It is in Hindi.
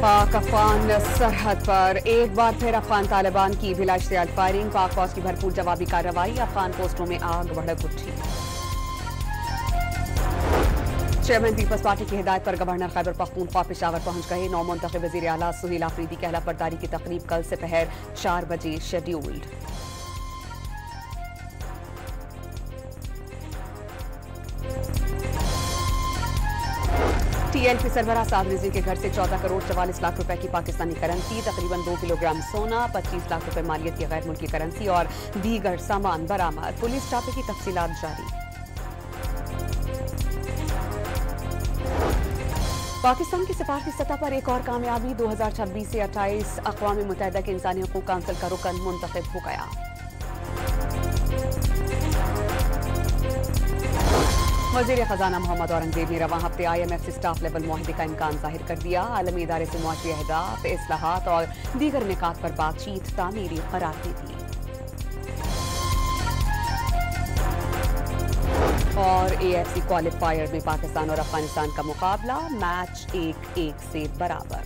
पाक अफगान सरहद पर एक बार फिर अफगान तालिबान की बिलाश्तियाल फायरिंग। पाक फौज की भरपूर जवाबी कार्रवाई। अफगान पोस्टों में आग भड़क उठी। चेयरमैन पीपल्स पार्टी की हिदायत पर गवर्नर खैबर पख्तूनख्वा पेशावर पहुंच गए। नौ मुंतखब वज़ीर आला सुहेल आफरीदी की अहलफबरदारी की तकरीब कल से पहर 4 बजे शेड्यूल्ड। TLP सरबराह साद रिजवी के घर से 14 करोड़ 44 लाख रुपए की पाकिस्तानी करेंसी, तकरीबन 2 किलोग्राम सोना, 25 लाख रुपए मालियत की गैर मुल्की करेंसी और दीगर सामान बरामद। पुलिस छापे की तफसीलात जारी। पाकिस्तान की सफारती सतह पर एक और कामयाबी। 2026 से 28 अक़वाम मुत्तहिदा के इंसानी हकूक़ काउंसिल का रुकन मुंतखब हो गया। वज़ीर ख़जाना मोहम्मद औरंगज़ेब ने रवां हफ्ते IMF से स्टाफ लेवल मुआहदे का इम्कान जाहिर कर दिया। आलमी इदारे से मुआशी अहदाफ, इस्लाहात और दीगर निकात पर बातचीत तामीरी करार दे दी। और AFC क्वालिफायर में पाकिस्तान और अफगानिस्तान का मुकाबला, मैच 1-1 से बराबर।